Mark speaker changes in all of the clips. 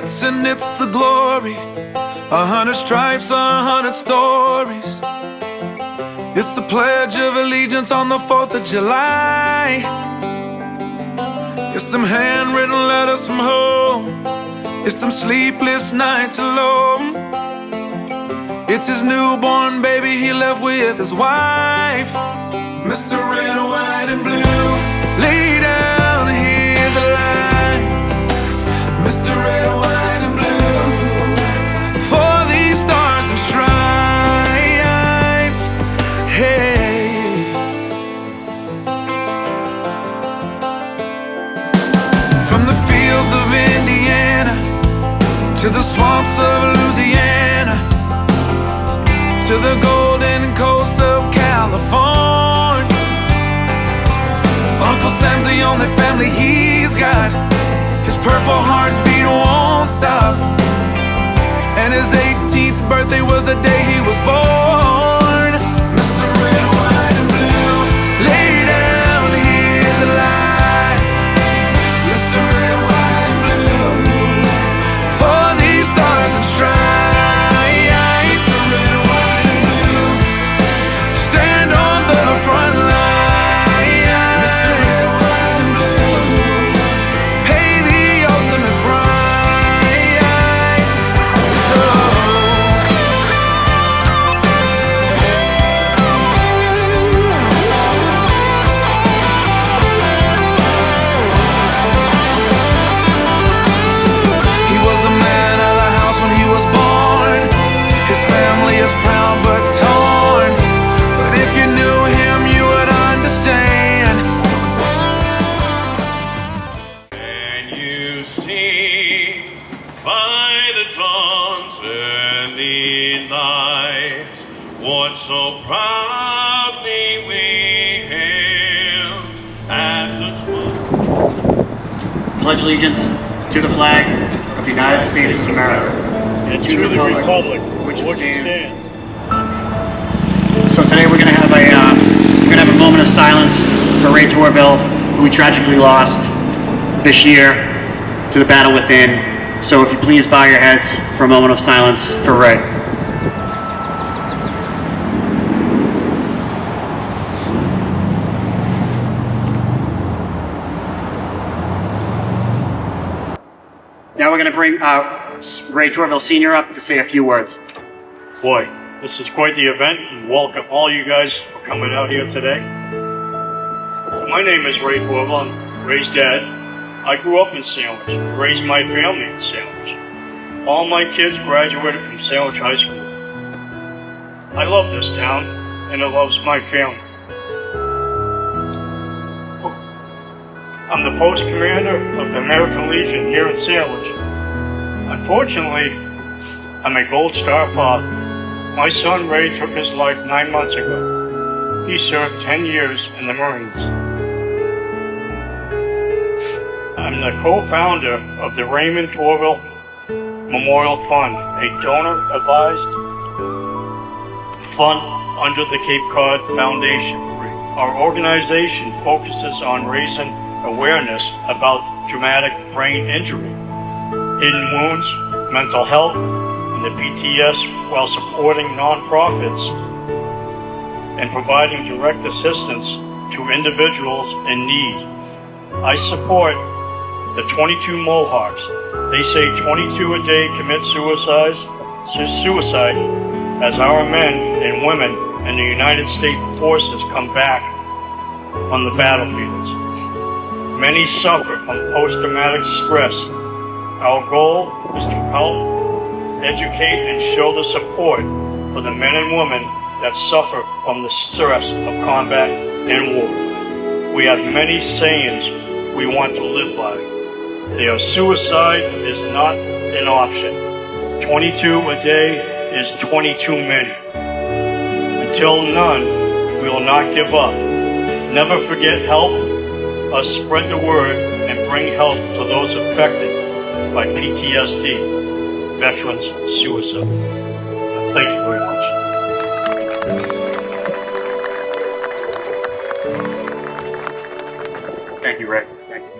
Speaker 1: bullets and it's the glory. 100 stripes, 100 stories. It's the Pledge of Allegiance on the 4th of July. It's them handwritten letters from home. It's them sleepless nights alone. It's his newborn baby he left with his wife. Mr. Red, White, and Blue, lay down, here's a line. Mr. Red, White, and Blue, for these stars and stripes. Hey. From the fields of Indiana to the swamps of Louisiana, to the golden coast of California, Uncle Sam's the only family he's got. His purple heartbeat won't stop, and his 18th birthday was the day he was born. Mr. Red, White, and Blue, lay down, here's a lie. Mr. Red, White, and Blue, for these stars and stripes.
Speaker 2: What so proudly we hailed at the
Speaker 3: Pledge allegiance to the flag of the United States of America
Speaker 2: and to the republic which stands.
Speaker 3: So today we're gonna have a moment of silence for Ray Torville, who we tragically lost this year to the battle within. So if you please bow your heads for a moment of silence for Ray. Now we're going to bring Ray Torville Sr. up to say a few words.
Speaker 2: Boy, this is quite the event, and welcome all you guys for coming out here today. My name is Ray Torville. I'm Ray's dad. I grew up in Sandwich, raised my family in Sandwich. All my kids graduated from Sandwich High School. I love this town, and it loves my family. I'm the post commander of the American Legion here in Sandwich. Unfortunately, I'm a Gold Star father. My son Ray took his life 9 months ago. He served 10 years in the Marines. I'm the co-founder of the Raymond Torville Memorial Fund, a donor-advised fund under the Cape Cod Foundation. Our organization focuses on raising awareness about traumatic brain injury, hidden wounds, mental health, and the PTS, while supporting nonprofits and providing direct assistance to individuals in need. I support the 22 Mohawks. They say 22 a day commit suicide as our men and women in the United States forces come back from the battlefields. Many suffer from post-traumatic stress. Our goal is to help, educate, and show the support for the men and women that suffer from the stress of combat and war. We have many sayings we want to live by. Suicide is not an option. 22 a day is 22 many. Until none, we will not give up. Never forget help. Us spread the word and bring help to those affected by PTSD, veterans suicide. Thank you very much.
Speaker 3: Thank you, Ray. Thank you.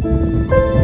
Speaker 3: you.